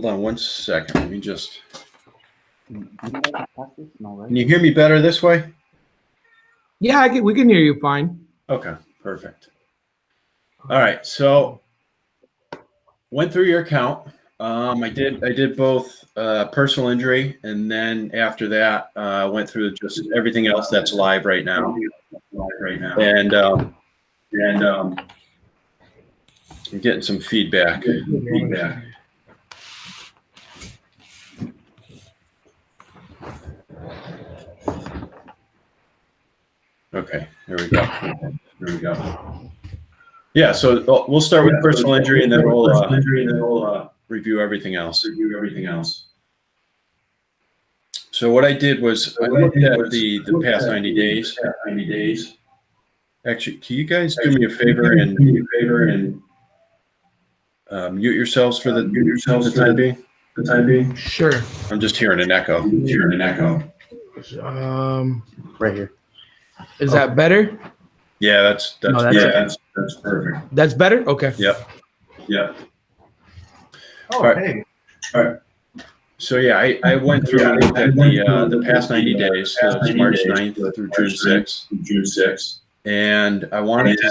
Hold on one second. Let me just. No, right? Can you hear me better this way? Yeah, we can hear you fine. Okay, perfect. All right, so went through your account. I did both personal injury, and then after that, went through just everything else that's live right now. And I'm getting some feedback. Okay, there we go. Yeah, so we'll start with personal injury, and then we'll review everything else. So what I did was I looked at the past 90 days. Actually, can you guys do me a favor and mute yourselves for the time being? Sure. I'm just hearing an echo. Right here. Is that better? Yeah, that's perfect. That's better? Okay. Yep. Oh, All right. hey. All right. So yeah, I went through and looked at the past 90 days, so it's March 9th through June 6th. And I wanted to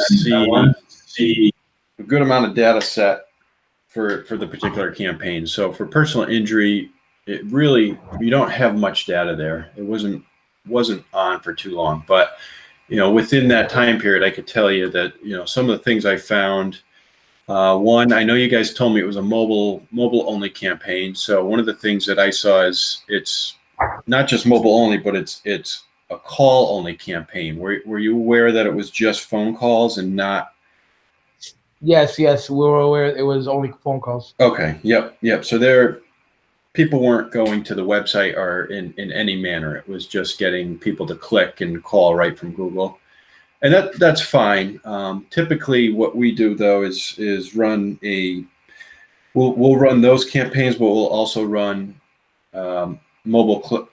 see a good amount of data set for the particular campaign. So for personal injury, it really, you don't have much data there. It wasn't on for too long, but within that time period, I could tell you that some of the things I found. One, I know you guys told me it was a mobile only campaign. So one of the things that I saw is it's not just mobile only, but it's a call only campaign. Were you aware that it was just phone calls and not? Yes, we were aware it was only phone calls. Okay. Yep. So people weren't going to the website or in any manner. It was just getting people to click and call right from Google. And that's fine. Typically, what we do though is run we'll run those campaigns, but we'll also run mobile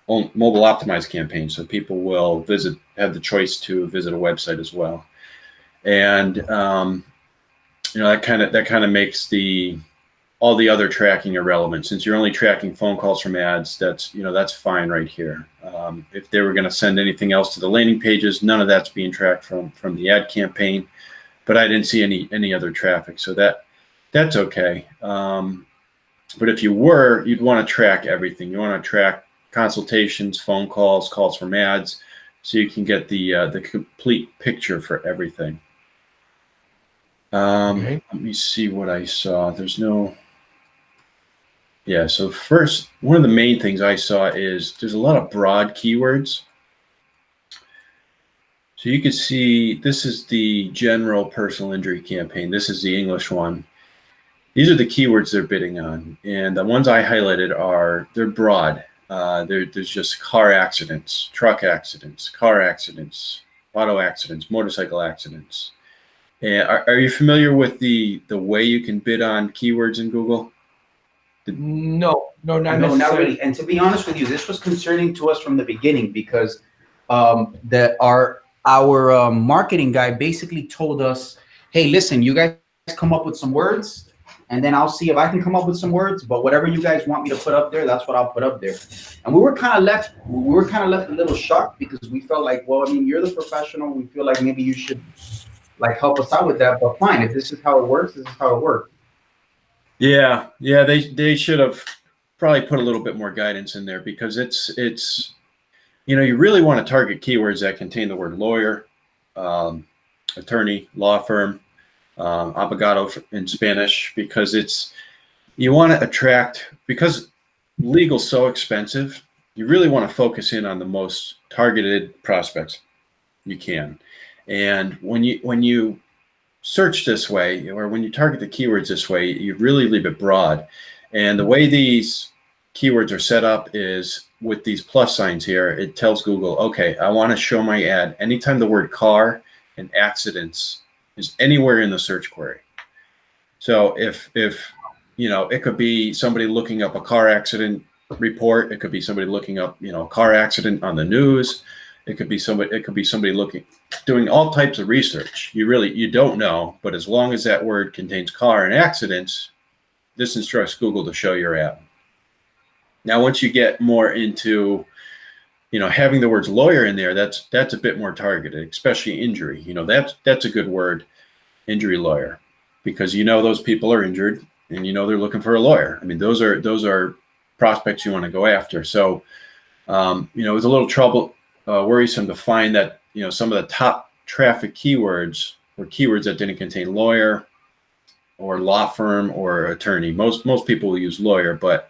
optimized campaigns, so people will have the choice to visit a website as well. And that kind of makes all the other tracking irrelevant. Since you're only tracking phone calls from ads, that's fine right here. If they were going to send anything else to the landing pages, none of that's being tracked from the ad campaign. But I didn't see any other traffic, so that's okay. But if you'd want to track everything. You want to track consultations, phone calls from ads, so you can get the complete picture for everything. Okay. Let me see what I saw. Yeah, so first, one of the main things I saw is there's a lot of broad keywords. So you can see this is the general personal injury campaign. This is the English one. These are the keywords they're bidding on. And the ones I highlighted they're broad. There's just car accidents, truck accidents, car accidents, auto accidents, motorcycle accidents. And are you familiar with the way you can bid on keywords in Google? No, not No, necessarily. not really. And to be honest with you, this was concerning to us from the beginning because our marketing guy basically told us, hey, listen, you guys come up with some words, and then I'll see if I can come up with some words. But whatever you guys want me to put up there, that's what I'll put up there. And we were kind of left a little shocked because we felt like, well, I mean, you're the professional. We feel like maybe you should help us out with that. But fine, if this is how it works, this is how it works. Yeah, they should have probably put a little bit more guidance in there because it's you really want to target keywords that contain the word lawyer, attorney, law firm, abogado in Spanish, because you want to attract, because legal's so expensive, you really want to focus in on the most targeted prospects you can. And when you search this way, or when you target the keywords this way, you really leave it broad. And the way these keywords are set up is with these plus signs here, it tells Google, okay, I want to show my ad anytime the word car and accidents is anywhere in the search query. So if it could be somebody looking up a car accident report, it could be somebody looking up, a car accident on the news. It could be somebody doing all types of research. You don't know, but as long as that word contains car and accidents, this instructs Google to show your ad. Now, once you get more into, having the words lawyer in there, that's a bit more targeted, especially injury. That's a good word, injury lawyer, because those people are injured and they're looking for a lawyer. I mean, those are prospects you want to go after. So, it was a little worrisome to find that some of the top traffic keywords were keywords that didn't contain lawyer or law firm or attorney. Most people will use lawyer, but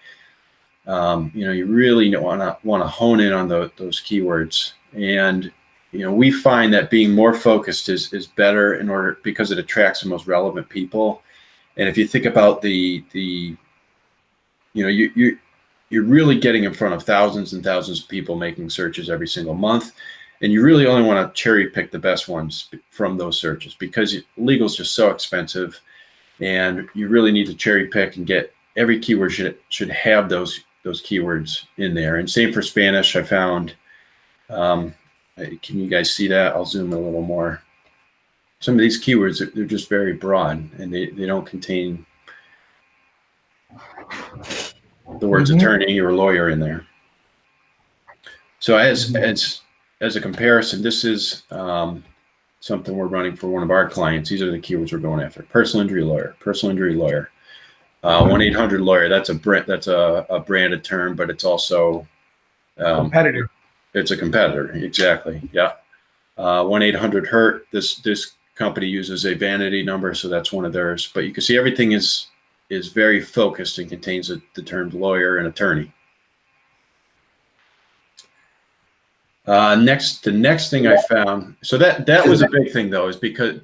you really want to hone in on those keywords. And we find that being more focused is better because it attracts the most relevant people. And if you think about you're really getting in front of thousands and thousands of people making searches every single month. And you really only want to cherry pick the best ones from those searches, because legal is just so expensive, and you really need to cherry pick and get every keyword should have those keywords in there. And same for Spanish. I found, can you guys see that? I'll zoom a little more. Some of these keywords, they're just very broad, and they don't contain the words attorney or lawyer in there. So as a comparison, this is something we're running for one of our clients. These are the keywords we're going after: personal injury lawyer, 1-800-lawyer. That's a branded term, but it's also Competitor. It's a competitor, exactly. Yeah. 1-800-HURT. This company uses a vanity number, so that's one of theirs. But you can see everything is very focused and contains the terms lawyer and attorney. The next thing I found, so that was a big thing though, is because it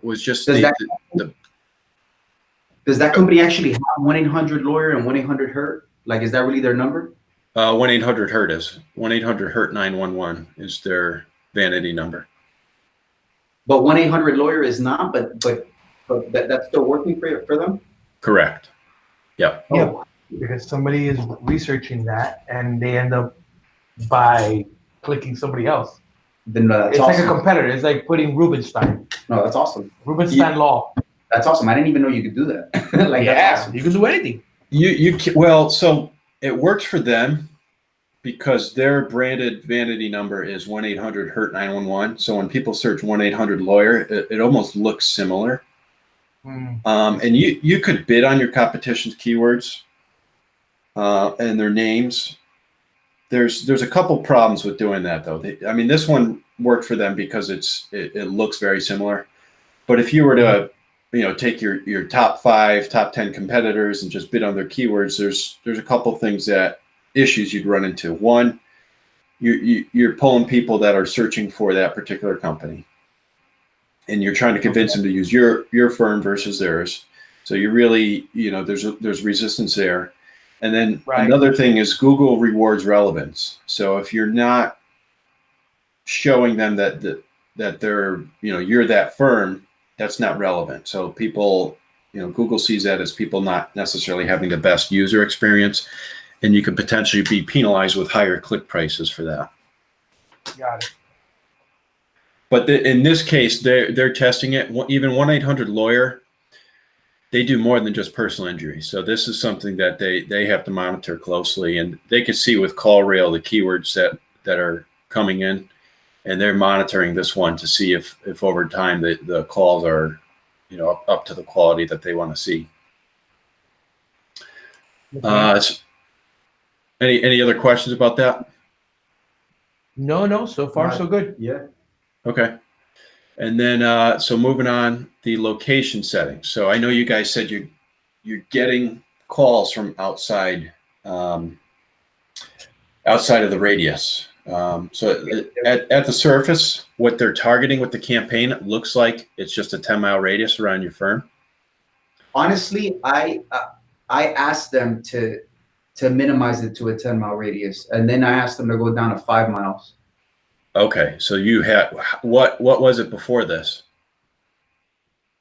was just Does that company actually have 1-800-lawyer and 1-800-HURT? Like, is that really their number? 1-800-HURT is 1-800-HURT 911 is their vanity number. But 1-800-lawyer is not. But that's still working for them. Correct. Yeah. Yeah, because somebody is researching that and they end up by clicking somebody else. Then It's awesome. like a competitor. It's like putting Rubenstein. No, that's awesome. Rubenstein Law. That's awesome. I didn't even know you could do that. That's awesome. You can do anything. So it works for them because their branded vanity number is 1-800-HURT 911. So when people search 1-800-lawyer, it almost looks similar. And you could bid on your competition's keywords and their names. There's a couple problems with doing that though. This one worked for them because it looks very similar. But if you were to take your top 5, top 10 competitors and just bid on their keywords, there's a couple issues you'd run into. One, you're pulling people that are searching for that particular company, and you're trying to convince them to use your firm versus theirs. So you really, there's resistance there. And then Another thing is Google rewards relevance. So if you're not showing them that they're, you're that firm, that's not relevant. So people, Google sees that as people not necessarily having the best user experience, and you could potentially be penalized with higher click prices for that. Got it. But in this case, they're testing it. Even 1-800-lawyer, they do more than just personal injury. So this is something that they have to monitor closely, and they can see with CallRail the keywords that are coming in, and they're monitoring this one to see if over time the calls are, up to the quality that they want to see. Any other questions about that? No. So far, so good. Yeah. Okay. And then, so moving on, the location settings. So I know you guys said you're getting calls from outside of the radius. So at the surface, what they're targeting with the campaign, it looks like it's just a 10-mile radius around your firm. Honestly, I asked them to minimize it to a 10-mile radius, and then I asked them to go down to 5 miles. Okay, so you had what was it before this?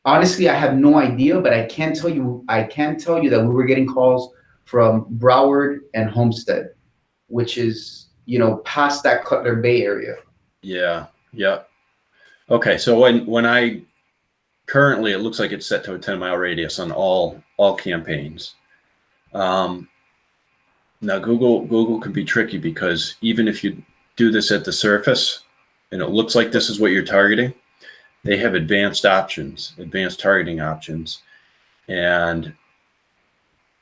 Honestly, I have no idea, but I can tell you that we were getting calls from Broward and Homestead, which is, past that Cutler Bay area. Yeah. Okay, so when I currently it looks like it's set to a 10-mile radius on all campaigns. Now Google can be tricky because even if you do this at the surface and it looks like this is what you're targeting, they have advanced targeting options, and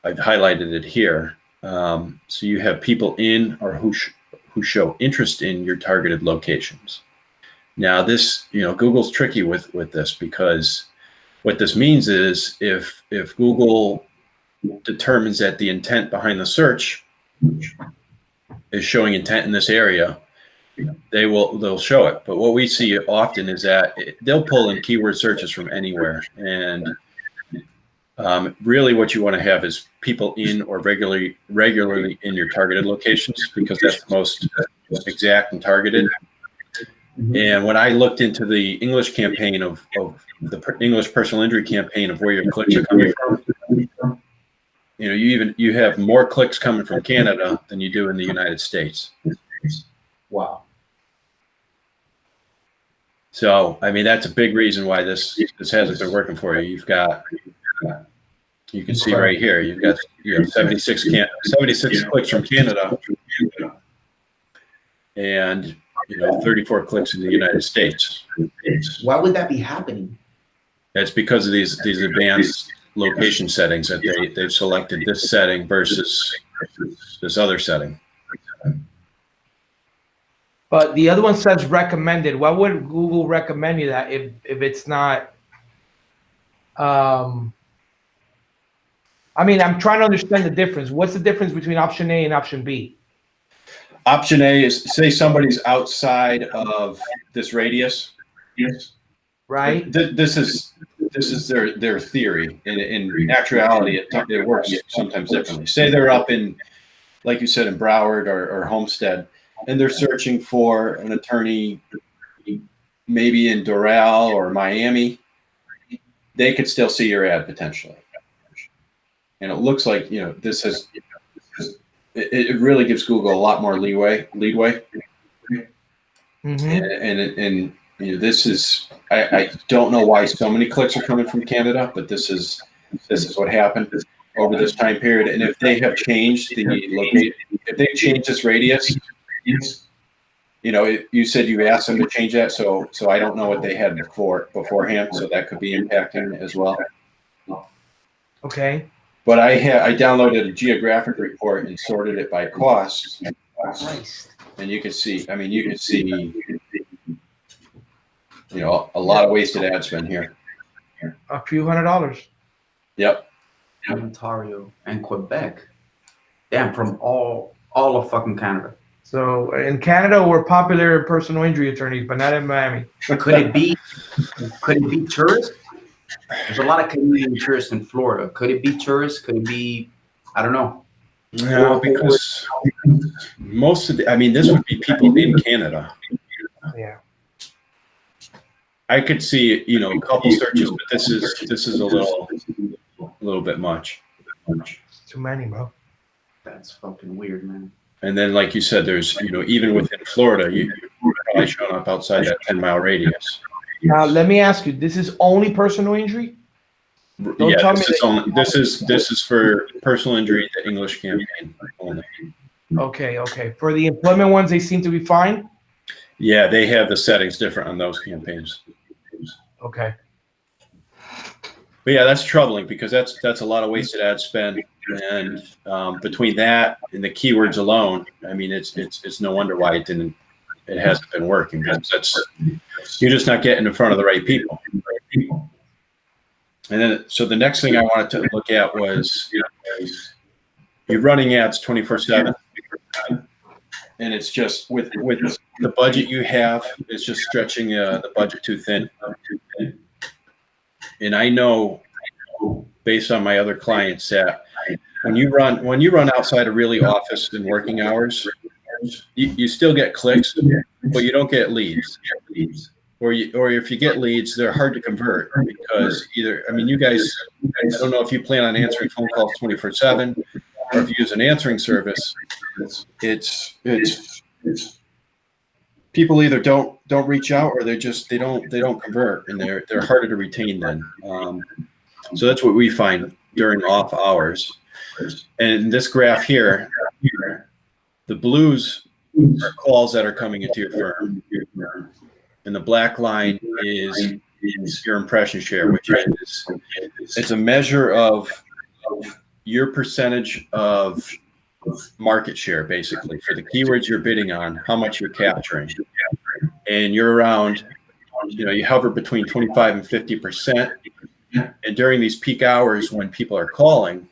I've highlighted it here. So you have people in or who show interest in your targeted locations. Now this, Google's tricky with this, because what this means is if Google determines that the intent behind the search is showing intent in this area, they'll show it. But what we see often is that they'll pull in keyword searches from anywhere, and really what you want to have is people in or regularly in your targeted locations, because that's the most exact and targeted. And when I looked into the English campaign of the English personal injury campaign of where your clicks are coming from, you have more clicks coming from Canada than you do in the United States. Wow. So, I mean, that's a big reason why this hasn't been working for you. You can see right here, you have 76 clicks from Canada, and 34 clicks in the United States. Why would that be happening? That's because of these advanced location settings that they've selected this setting versus this other setting. But the other one says recommended. Why would Google recommend you that if it's not? I mean, I'm trying to understand the difference. What's the difference between option A and option B? Option A is, say somebody's outside of this radius. Yes. Right. This is their theory. In actuality, it works sometimes differently. Say they're up in, like you said, in Broward or Homestead, and they're searching for an attorney maybe in Doral or Miami. They could still see your ad potentially. And it looks like, this has, it really gives Google a lot more leeway. Mm-hmm. And this is, I don't know why so many clicks are coming from Canada, but this is what happened over this time period. And if they have changed if they've changed this radius, you said you asked them to change that. So I don't know what they had beforehand. So that could be impacting as well. Okay. But I downloaded a geographic report and sorted it by cost. Nice. And you can see, a lot of wasted ad spend here. A few $100s. Yep. Ontario and Quebec. Damn, from all of fucking Canada. So in Canada, we're popular personal injury attorneys, but not in Miami. Could it be tourists? There's a lot of Canadian tourists in Florida. Could it be tourists? Could it be, I don't know. No, because most of this would be people in Canada. Yeah. I could see, a couple searches, but this is a little bit much. Too many, bro. That's fucking weird, man. And then, like you said, there's, even within Florida, you're probably showing up outside that 10-mile radius. Now, let me ask you, this is only personal injury? Don't tell me this is for personal injury, the English campaign only. Okay. For the employment ones, they seem to be fine? Yeah, they have the settings different on those campaigns. Okay. But yeah, that's troubling because that's a lot of wasted ad spend, and between that and the keywords alone, it's no wonder why it hasn't been working, because you're just not getting in front of the right people. And then, so the next thing I wanted to look at was you're running ads 24/7, and it's just with the budget you have, it's just stretching the budget too thin. And I know, based on my other clients, that when you run outside of really office and working hours, you still get clicks, but you don't get leads. Or if you get leads, they're hard to convert because you guys, I don't know if you plan on answering phone calls 24/7, or if you use an answering service, people either don't reach out, or they don't convert, and they're harder to retain then. So that's what we find during off hours. And this graph here, the blues are calls that are coming into your firm, and the black line is your impression share, which is it's a measure of your percentage of market share, basically, for the keywords you're bidding on, how much you're capturing. And you're around, you hover between 25 and 50%. And during these peak hours when people are calling,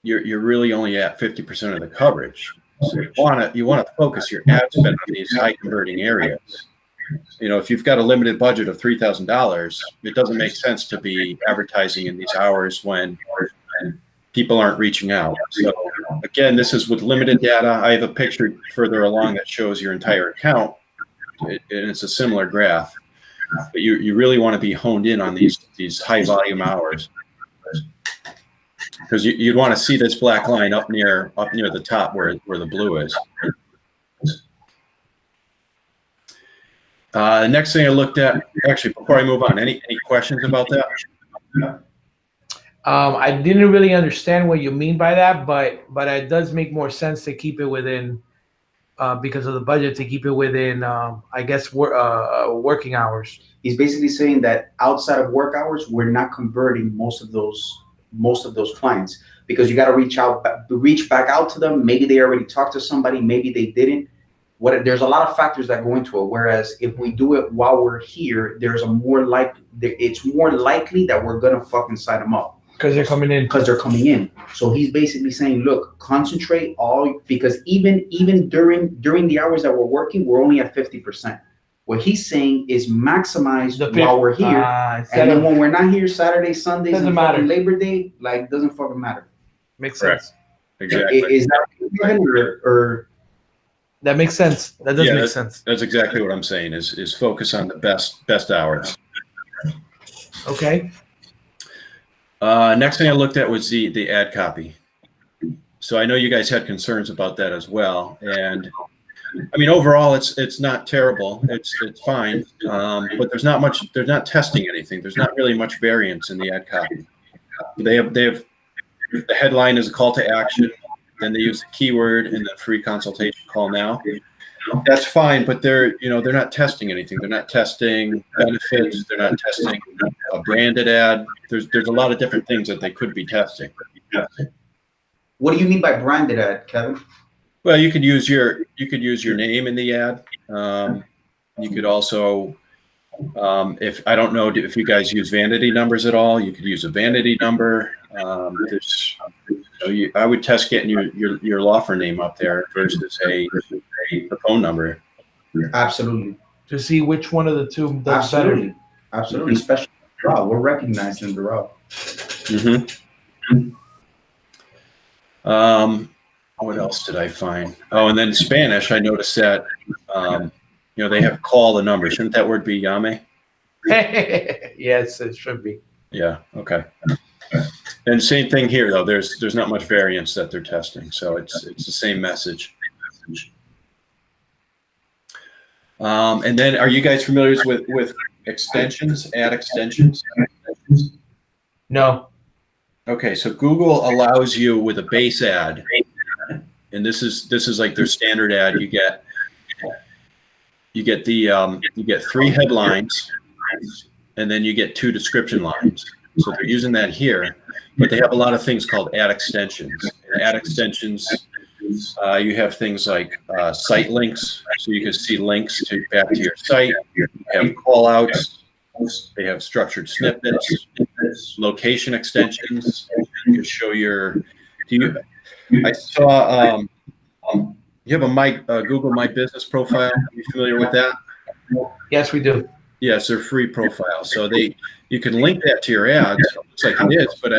you're really only at 50% of the coverage. So you want to focus your ad spend on these high converting areas. If you've got a limited budget of $3,000, it doesn't make sense to be advertising in these hours when people aren't reaching out. So again, this is with limited data. I have a picture further along that shows your entire account, and it's a similar graph. But you really want to be honed in on these high volume hours, because you'd want to see this black line up near the top where the blue is. The next thing I looked at, actually, before I move on, any questions about that? I didn't really understand what you mean by that, but it does make more sense to keep it within, because of the budget, to keep it within, I guess, working hours. He's basically saying that outside of work hours, we're not converting most of those clients, because you got to reach back out to them. Maybe they already talked to somebody, maybe they didn't. There's a lot of factors that go into it. Whereas if we do it while we're here, it's more likely that we're gonna fucking sign them up. Because they're coming in. So he's basically saying, look, concentrate because even during the hours that we're working, we're only at 50%. What he's saying is maximize while we're here, and then when we're not here, Saturdays, Sundays, and Labor Day, doesn't fucking matter. Makes sense. Exactly. Is that or? That makes sense. That does make sense. That's exactly what I'm saying. Is focus on the best hours. Okay. Next thing I looked at was the ad copy. So I know you guys had concerns about that as well, and I mean overall it's not terrible. It's fine, but there's not much. They're not testing anything. There's not really much variance in the ad copy. They have the headline is a call to action. Then they use the keyword and the free consultation, call now. That's fine, but they're not testing anything. They're not testing benefits. They're not testing a branded ad. There's a lot of different things that they could be testing. What do you mean by branded ad, Kevin? Well, you could use your name in the ad. You could also, if I don't know if you guys use vanity numbers at all, you could use a vanity number. I would test getting your law firm name up there versus a phone number. Absolutely. To see which one of the two does better. Absolutely. Especially Doral. We're recognizing Doral. Mm-hmm. What else did I find? Oh, and then Spanish, I noticed that they have call the number. Shouldn't that word be llame? Yes, it should be. Yeah. Okay. And same thing here, though. There's not much variance that they're testing, so it's the same message. And then, are you guys familiar with extensions, ad extensions? No. Okay, so Google allows you with a base ad, and this is like their standard ad. You get 3 headlines, and then you get 2 description lines. So they're using that here, but they have a lot of things called ad extensions. Ad extensions, you have things like site links, so you can see links back to your site. You have call outs. They have structured snippets, location extensions. You can show I saw you have a Google My Business profile. Are you familiar with that? Yes, we do. Yes, they're free profiles. So you can link that to your ads. It looks like it is, but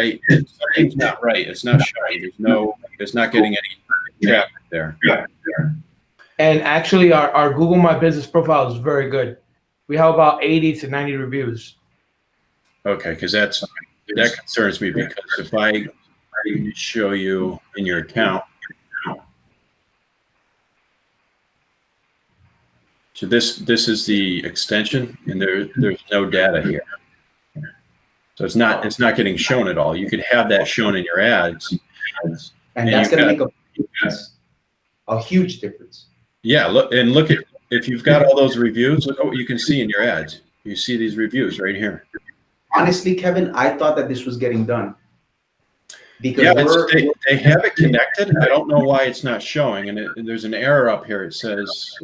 something's not right. It's not showing. It's not getting any traffic there. And actually, our Google My Business profile is very good. We have about 80 to 90 reviews. Okay, because that concerns me, because if I show you in your account, So this is the extension, and there's no data here. So it's not getting shown at all. You could have that shown in your ads. And that's going to make a huge difference. Yeah, look at, if you've got all those reviews, look at what you can see in your ads. You see these reviews right here. Honestly, Kevin, I thought that this was getting done. Because Yeah, they have it connected. I don't know why it's not showing. And there's an error up here. It says,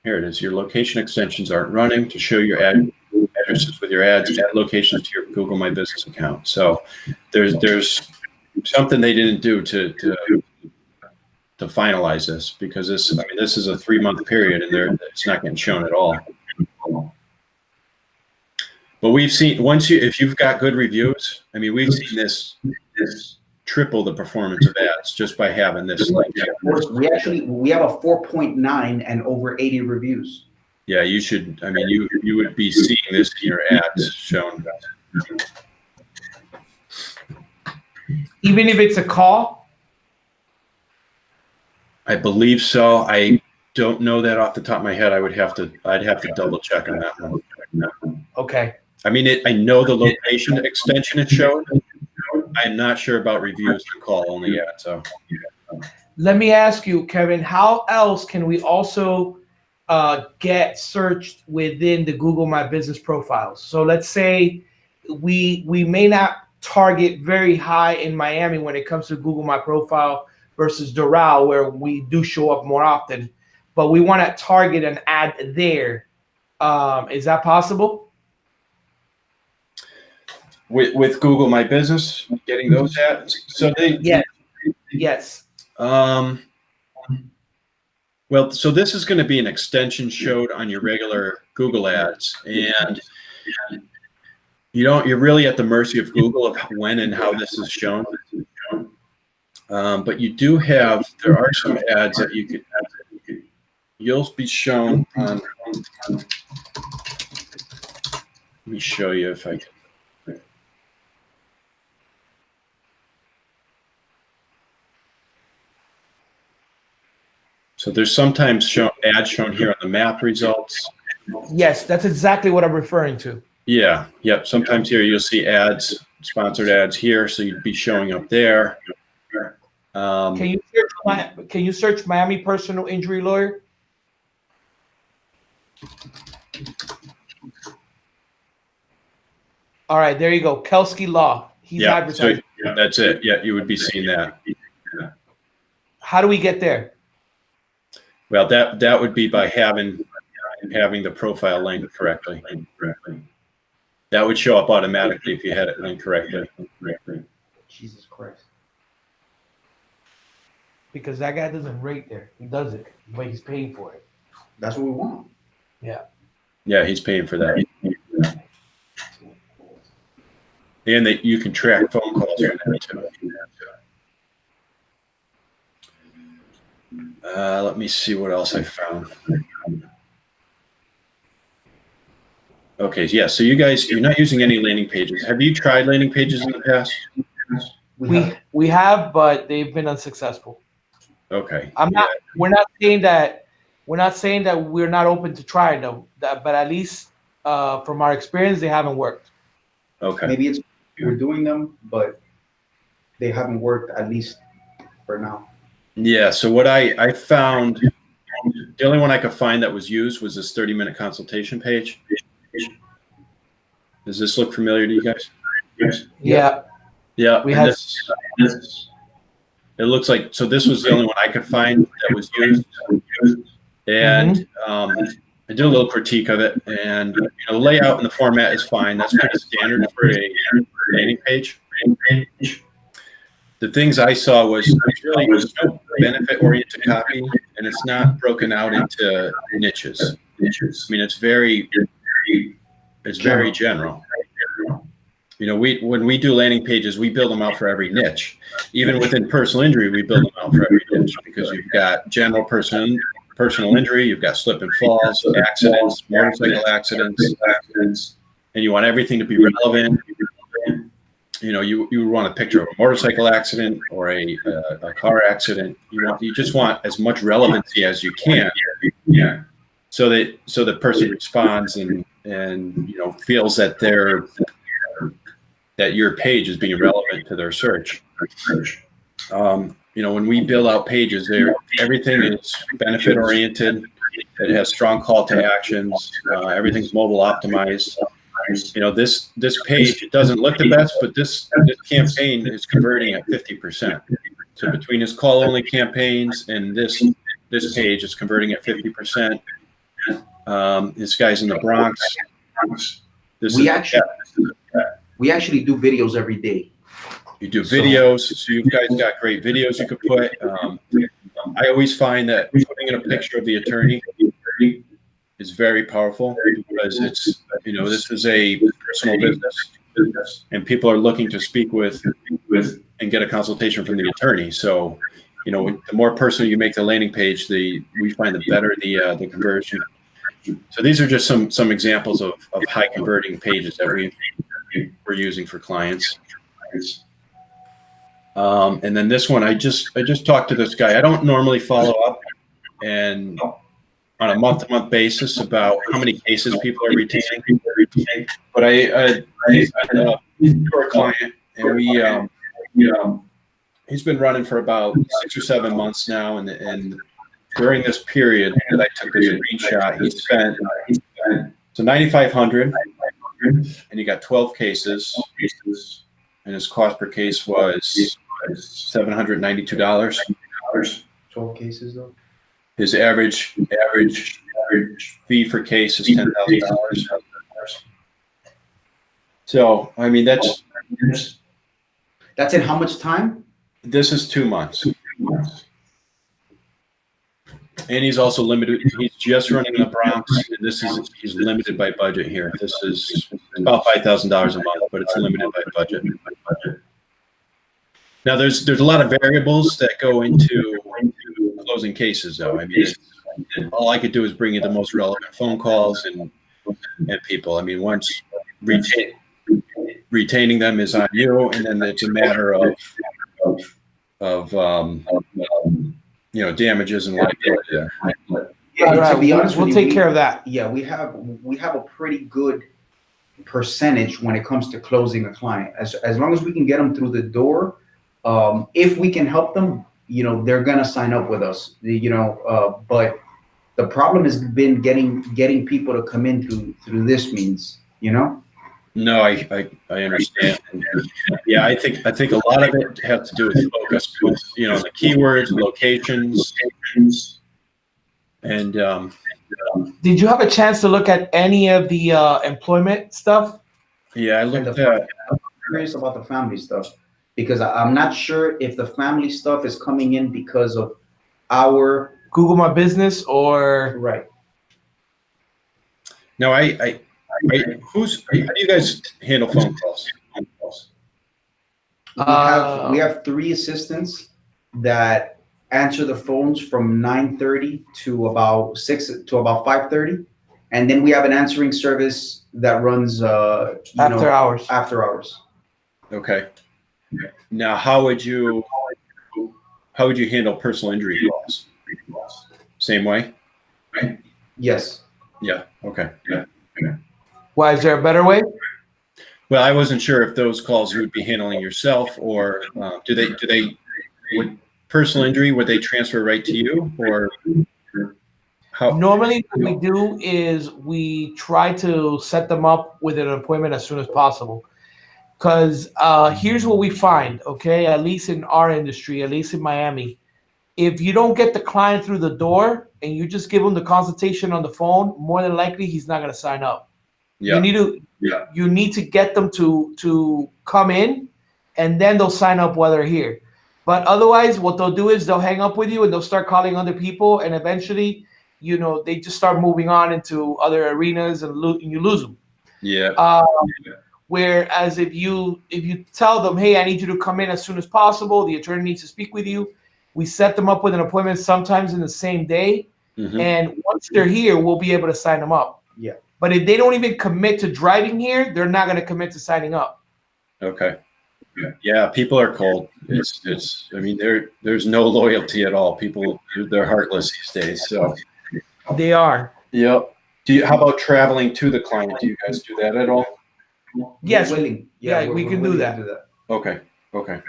here it is. Your location extensions aren't running. To show your ad addresses with your ads, add locations to your Google My Business account. So there's something they didn't do to finalize this, because this is a 3-month period, and it's not getting shown at all. But we've seen, if you've got good reviews, I mean, we've seen this triple the performance of ads just by having this link. We have a 4.9 and over 80 reviews. Yeah, you should. I mean, you would be seeing this in your ads shown. Even if it's a call? I believe so. I don't know that off the top of my head. I'd have to double check on that one. Okay. I mean, I know the location extension it showed. I'm not sure about reviews to call only yet. So Let me ask you, Kevin, how else can we also get searched within the Google My Business profiles? So let's say we may not target very high in Miami when it comes to Google My Profile versus Doral, where we do show up more often, but we want to target an ad there. Is that possible? with Google My Business, getting those ads. So Yes. Well, so this is going to be an extension showed on your regular Google ads, and you're really at the mercy of Google of when and how this is shown. But there are some ads that you'll be shown on. Let me show you if I can. So there's sometimes ads shown here on the map results. Yes, that's exactly what I'm referring to. Yeah, yep. Sometimes here you'll see ads, sponsored ads here, so you'd be showing up there. Can you search Miami personal injury lawyer? All right, there you go. Kelsky Law. He's advertising. So that's it. Yeah, you would be seeing that. How do we get there? Well, that would be by having the profile linked correctly. That would show up automatically if you had it linked correctly. Jesus Christ. Because that guy doesn't rate there. He does it, but he's paying for it. That's what we want. Yeah. Yeah, he's paying for that. And that you can track phone calls from that too. Let me see what else I found. Okay, yeah. So you're not using any landing pages. Have you tried landing pages in the past? We have, but they've been unsuccessful. Okay. We're not saying that we're not open to trying them, but at least from our experience, they haven't worked. Okay. Maybe we're doing them, but they haven't worked, at least for now. Yeah. So what I found, the only one I could find that was used was this 30-minute consultation page. Does this look familiar to you guys? Yeah. Yeah. We had. It looks like, so this was the only one I could find that was used. And I did a little critique of it, and the layout and the format is fine. That's pretty standard for a landing page. The things I saw was no benefit-oriented copy, and it's not broken out into niches. I mean, it's very general. When we do landing pages, we build them out for every niche. Even within personal injury, we build them out for every niche, because you've got general personal injury, you've got slip and falls, accidents, motorcycle accidents, and you want everything to be relevant. you would want a picture of a motorcycle accident or a car accident. You just want as much relevancy as you can, so that the person responds and feels that that your page is being relevant to their search. When we build out pages, everything is benefit oriented. It has strong call to actions. Everything's mobile optimized. This page, it doesn't look the best, but this campaign is converting at 50%. So between his call only campaigns and this page, is converting at 50%. This guy's in the Bronx. We actually do videos every day. You do videos, so you guys got great videos you could put. I always find that putting in a picture of the attorney is very powerful, because it's, this is a personal business, and people are looking to speak with and get a consultation from the attorney. So, the more personal you make the landing page, we find the better the conversion. So these are just some examples of high converting pages that we're using for clients. And then this one, I just talked to this guy. I don't normally follow up and on a month-to-month basis about how many cases people are retaining, but I for a client, and he's been running for about 6 or 7 months now, and during this period that I took this screenshot, he spent so $9,500, and he got 12 cases, and his cost per case was $792. 12 cases though. His average fee for case is $10,000. So I mean that's in how much time? This is 2 months. And he's also limited. He's just running in the Bronx, and he's limited by budget here. This is about $5,000 a month, but it's limited by budget. Now, there's a lot of variables that go into closing cases, though. I mean, all I could do is bring you the most relevant phone calls and people. I mean, once retaining them is on you, and then it's a matter of damages and liability. Yeah, Right. to be honest we'll with you, take care of that. Yeah, we have a pretty good percentage when it comes to closing a client. As long as we can get them through the door, if we can help them, they're gonna sign up with us. But the problem has been getting people to come in through this means. No, I understand. Yeah, I think a lot of it has to do with focus, the keywords, locations, and Did you have a chance to look at any of the employment stuff? yeah, I looked at. I'm curious about the family stuff, because I'm not sure if the family stuff is coming in because of our Google My Business or right. No, how do you guys handle phone calls? We have 3 assistants that answer the phones from 9:30 to about 5:30, and then we have an answering service that runs after hours? After hours. Okay. Now, how would you handle personal injury calls? Same way? Yes. Yeah. Okay. Yeah. Why, is there a better way? Well, I wasn't sure if those calls you would be handling yourself, or would personal injury, would they transfer right to you, or how? Normally, what we do is we try to set them up with an appointment as soon as possible. Because here's what we find, okay? At least in our industry, at least in Miami, if you don't get the client through the door and you just give him the consultation on the phone, more than likely he's not going to sign up. Yeah. You need to get them to come in, and then they'll sign up while they're here. But otherwise, what they'll do is they'll hang up with you and they'll start calling other people, and eventually, they just start moving on into other arenas, and you lose them. Yeah. Whereas if you tell them, hey, I need you to come in as soon as possible, the attorney needs to speak with you, we set them up with an appointment sometimes in the same day. Mm-hmm. And once they're here, we'll be able to sign them up. Yeah. But if they don't even commit to driving here, they're not going to commit to signing up. Okay. Yeah, people are cold. I mean, there's no loyalty at all. People, they're heartless these days. So, They are. yep. How about traveling to the client? Do you guys do that at all? Yes. We're willing. Yeah, we we're can do willing that. to do that. Okay. Okay.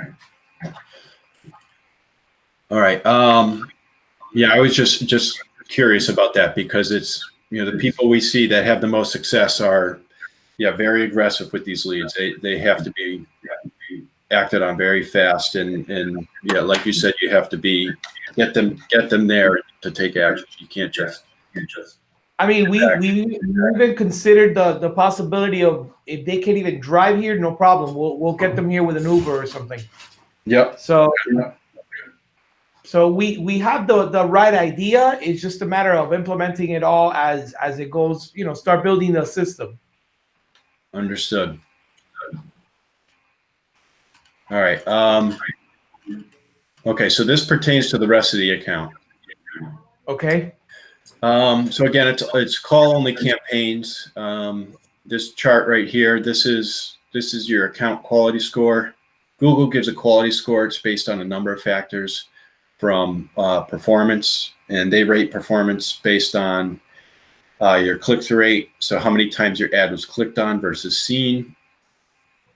All right. Yeah, I was just curious about that because it's, the people we see that have the most success are, yeah, very aggressive with these leads. They have to be acted on very fast, and yeah, like you said, you have to get them there to take action. You can't just. I mean, we even considered the possibility of if they can even drive here, no problem. We'll get them here with an Uber or something. Yep. So we have the right idea. It's just a matter of implementing it all as it goes. Start building the system. Understood. All right. Okay, so this pertains to the rest of the account. Okay. So again, it's call only campaigns. This chart right here, this is your account quality score. Google gives a quality score. It's based on a number of factors from performance, and they rate performance based on your click-through rate. So how many times your ad was clicked on versus seen.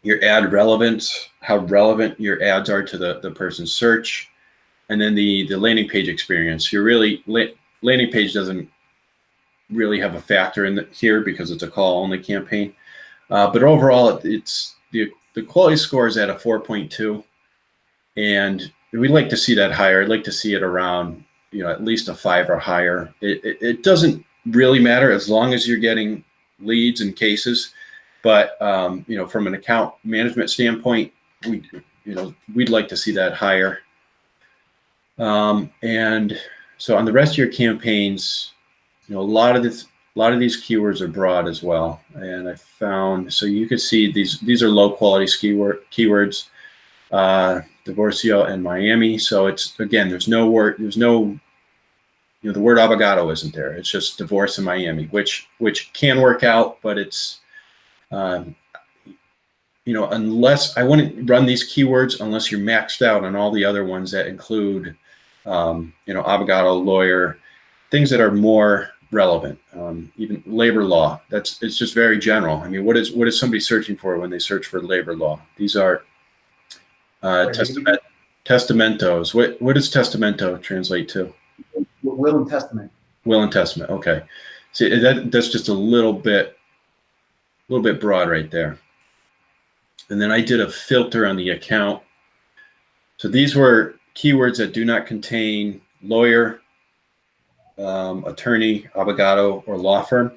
Your ad relevance, how relevant your ads are to the person's search, and then the landing page experience. Landing page doesn't really have a factor in here because it's a call only campaign. But overall, it's the quality score is at a 4.2, and we'd like to see that higher. I'd like to see it around, at least a 5 or higher. It doesn't really matter as long as you're getting leads and cases. But from an account management standpoint, we'd like to see that higher. And so on the rest of your campaigns, a lot of these keywords are broad as well. And I found, so you could see these are low quality keywords, Divorcio and Miami. So it's, again, the word avocado isn't there. It's just divorce and Miami, which can work out, but it's, unless I wouldn't run these keywords unless you're maxed out on all the other ones that include, avocado, lawyer, things that are more relevant, even labor law. It's just very general. I mean, what is somebody searching for when they search for labor law? These are testamentos. What does testamento translate to? Will and testament. Will and testament. Okay, see, that's just a little bit broad right there. And then I did a filter on the account. So these were keywords that do not contain lawyer, attorney, abogado, or law firm.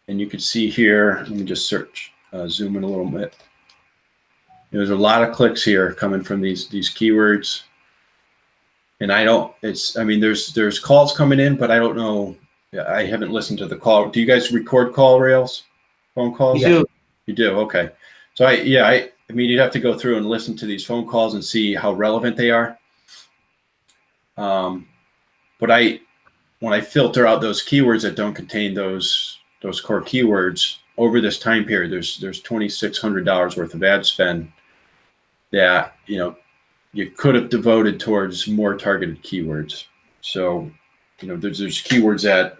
And you can see here, let me just zoom in a little bit. There's a lot of clicks here coming from these keywords. And there's calls coming in, but I don't know. I haven't listened to the call. Do you guys record call rails? Phone calls? You do. You do. Okay. So you'd have to go through and listen to these phone calls and see how relevant they are. But when I filter out those keywords that don't contain those core keywords over this time period, there's $2,600 worth of ad spend that, you could have devoted towards more targeted keywords. So, there's keywords that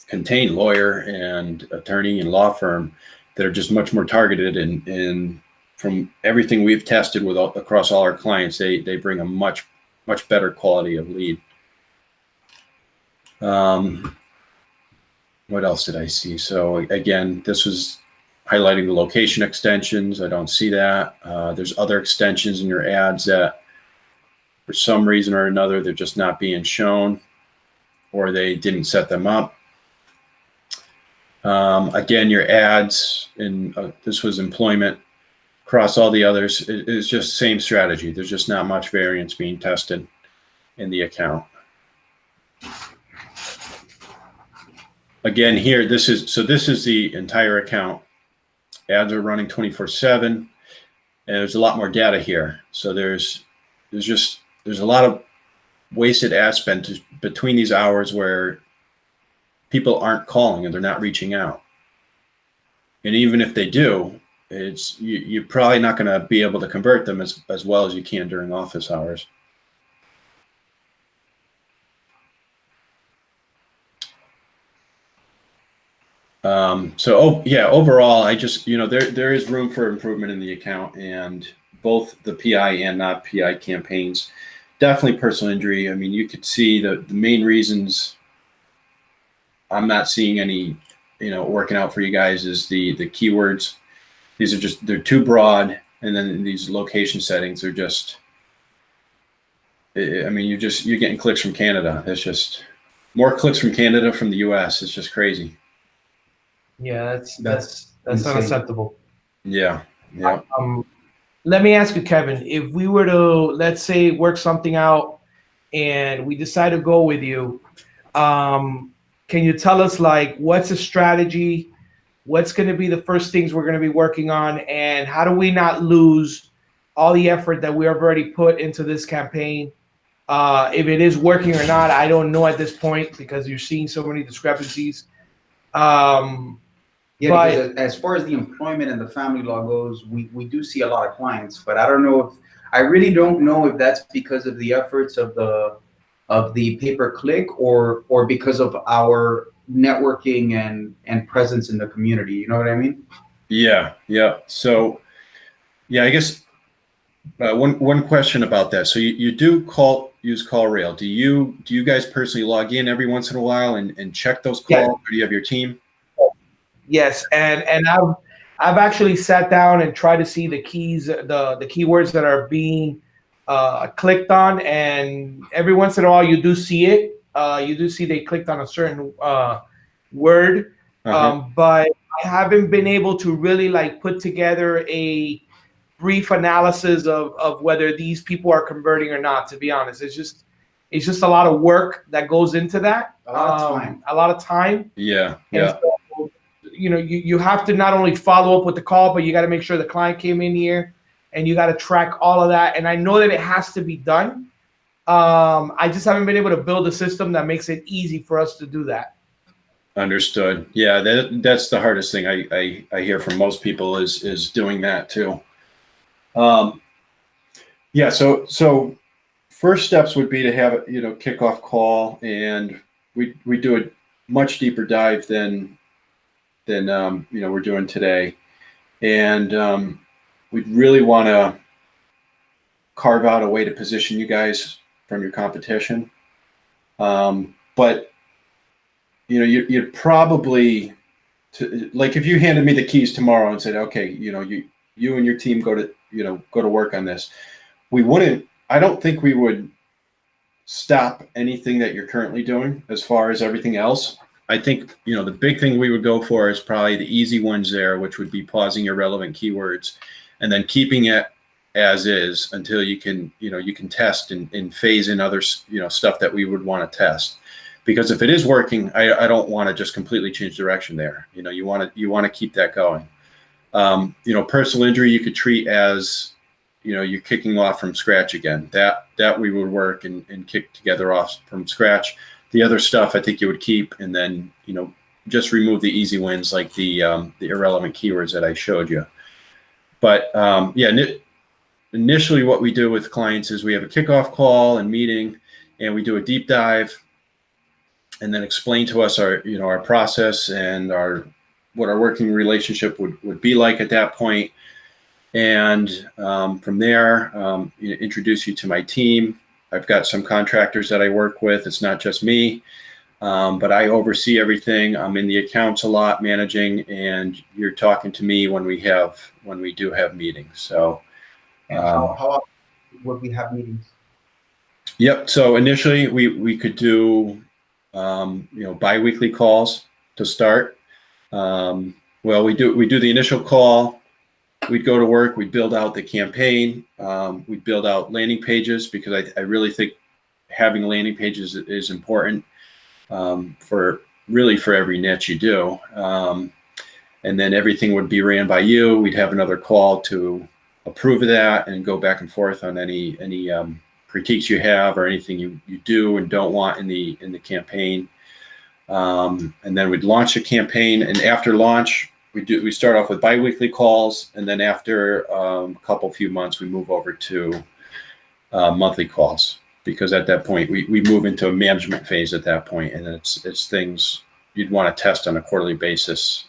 contain lawyer and attorney and law firm that are just much more targeted, and from everything we've tested across all our clients, they bring a much better quality of lead. What else did I see? So again, this was highlighting the location extensions. I don't see that. There's other extensions in your ads that for some reason or another, they're just not being shown, or they didn't set them up. Again, your ads, this was employment, across all the others, it's just same strategy. There's just not much variance being tested in the account. Again, here, this is the entire account. Ads are running 24/7, and there's a lot more data here. So there's a lot of wasted ad spend between these hours where people aren't calling and they're not reaching out. And even if they do, you're probably not going to be able to convert them as well as you can during office hours. Yeah, overall, I just, there is room for improvement in the account, and both the PI and not PI campaigns, definitely personal injury. I mean, you could see the main reasons I'm not seeing any, working out for you guys is the keywords. These are they're too broad. And then these location settings are just, I mean, you're getting clicks from Canada. It's just more clicks from Canada from the US. It's just crazy. Yeah, that's insane. unacceptable. Yeah. Yeah. Let me ask you, Kevin, if we were to, let's say, work something out and we decide to go with you, can you tell us, like, what's the strategy? What's going to be the first things we're going to be working on? And how do we not lose all the effort that we have already put into this campaign? If it is working or not, I don't know at this point because you're seeing so many discrepancies. Yeah, because as far as the employment and the family law goes, we do see a lot of clients, but I really don't know if that's because of the efforts of the pay-per-click or because of our networking and presence in the community. You know what I mean? Yeah. Yeah. So, yeah, I guess one question about that. So you do use CallRail. Do you guys personally log in every once in a while and check those calls? Yeah. Or do you have your team? Yes, and I've actually sat down and tried to see the keys, the keywords that are being clicked on, and every once in a while you do see it. You do see they clicked on a certain word, but I haven't been able to really like put together a brief analysis of whether these people are converting or not. To be honest, it's just a lot of work that goes into that. A lot of time. Yeah. And Yeah. so, you have to not only follow up with the call, but you got to make sure the client came in here, and you got to track all of that. And I know that it has to be done. I just haven't been able to build a system that makes it easy for us to do that. Understood. Yeah, that's the hardest thing I hear from most people is doing that too. Yeah. So first steps would be to have a kickoff call, and we do a much deeper dive than we're doing today, and we'd really want to carve out a way to position you guys from your competition. But you'd probably like if you handed me the keys tomorrow and said, okay, you and your team go to work on this. I don't think we would stop anything that you're currently doing as far as everything else. I think, the big thing we would go for is probably the easy ones there, which would be pausing irrelevant keywords and then keeping it as is until you can test and phase in other, stuff that we would want to test. Because if it is working, I don't want to just completely change direction there. You want to keep that going. Personal injury you could treat as, you're kicking off from scratch again. That we would work and kick together off from scratch. The other stuff I think you would keep, and then just remove the easy wins like the irrelevant keywords that I showed you. But initially what we do with clients is we have a kickoff call and meeting, and we do a deep dive, and then explain to us our process and what our working relationship would be like at that point. And from there, introduce you to my team. I've got some contractors that I work with. It's not just me, but I oversee everything. I'm in the accounts a lot, managing, and you're talking to me when we do have meetings. So, how often would we have meetings? Yep. So initially, we could do biweekly calls to start. Well, we do the initial call. We'd go to work, we'd build out the campaign, we'd build out landing pages, because I really think having landing pages is important for every niche you do. And then everything would be ran by you. We'd have another call to approve of that and go back and forth on any critiques you have or anything you do and don't want in the campaign. And then we'd launch a campaign, and after launch, we start off with biweekly calls, and then after a few months, we move over to monthly calls, because at that point we move into a management phase at that point, and it's things you'd want to test on a quarterly basis.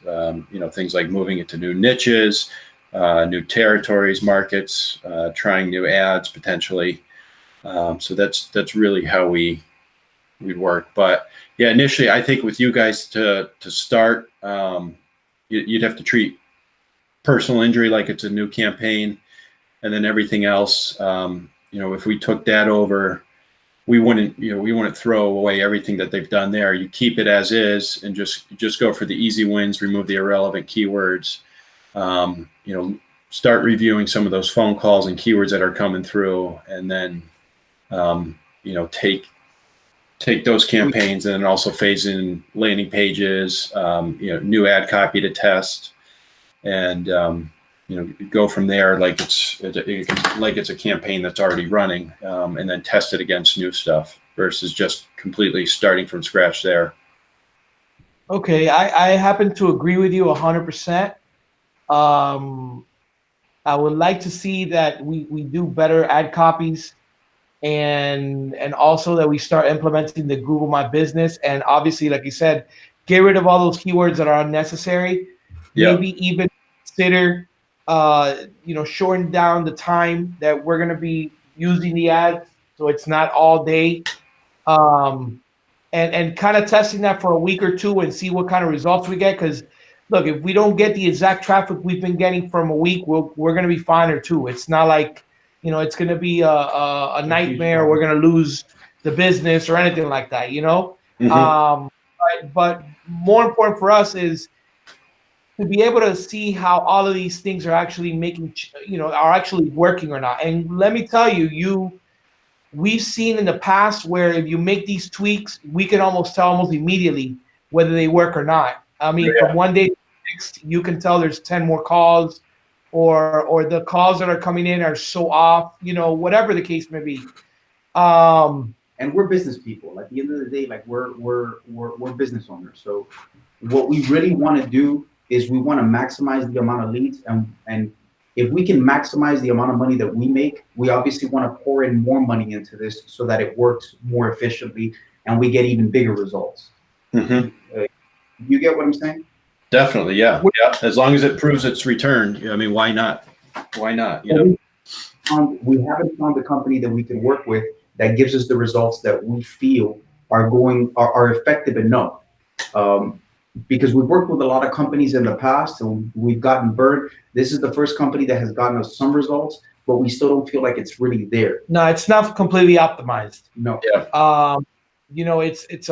Things like moving into new niches, new territories, markets, trying new ads potentially. So that's really how we'd work. But yeah, initially, I think with you guys to start, you'd have to treat personal injury like it's a new campaign, and then everything else. If we took that over, we wouldn't throw away everything that they've done there. You keep it as is and just go for the easy wins, remove the irrelevant keywords. Start reviewing some of those phone calls and keywords that are coming through, and then take those campaigns and then also phase in landing pages, new ad copy to test, and go from there like it's a campaign that's already running, and then test it against new stuff versus just completely starting from scratch there. Okay, I happen to agree with you 100%. I would like to see that we do better ad copies, and also that we start implementing the Google My Business, and obviously, like you said, get rid of all those keywords that are unnecessary. Yeah. Maybe even consider shorten down the time that we're going to be using the ads, so it's not all day, and kind of testing that for a week or two and see what kind of results we get. Because look, if we don't get the exact traffic we've been getting from a week, we're going to be fine or two. It's not like it's going to be a nightmare. We're going to lose the business or anything like that, Mm-hmm. But more important for us is to be able to see how all of these things are actually are actually working or not. And let me tell you, we've seen in the past where if you make these tweaks, we can almost tell almost immediately whether they work or not. I mean, Yeah. From one day to the next, you can tell there's 10 more calls, or the calls that are coming in are so off, whatever the case may be. And we're business people. At the end of the day, like we're business owners. So what we really want to do is we want to maximize the amount of leads, and if we can maximize the amount of money that we make, we obviously want to pour in more money into this so that it works more efficiently and we get even bigger results. Mm-hmm. You get what I'm saying? Definitely, yeah. As long as it proves its return, I mean, why not? Why not? We haven't found a company that we can work with that gives us the results that we feel are effective enough. Because we've worked with a lot of companies in the past and we've gotten burned. This is the first company that has gotten us some results, but we still don't feel like it's really there. No, it's not completely optimized. No. Yeah. It's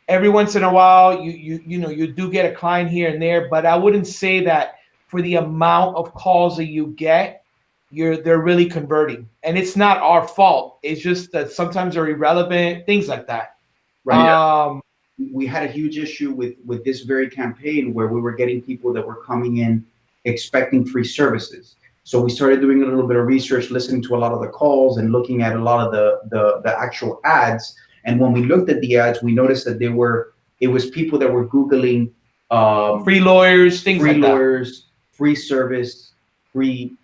every once in a while you do get a client here and there, but I wouldn't say that for the amount of calls that you get, they're really converting. And it's not our fault. It's just that sometimes they're irrelevant, things like that. Right. We had a huge issue with this very campaign where we were getting people that were coming in expecting free services. So we started doing a little bit of research, listening to a lot of the calls and looking at a lot of the actual ads. And when we looked at the ads, we noticed that it was people that were Googling free lawyers, things free like lawyers, free service, free,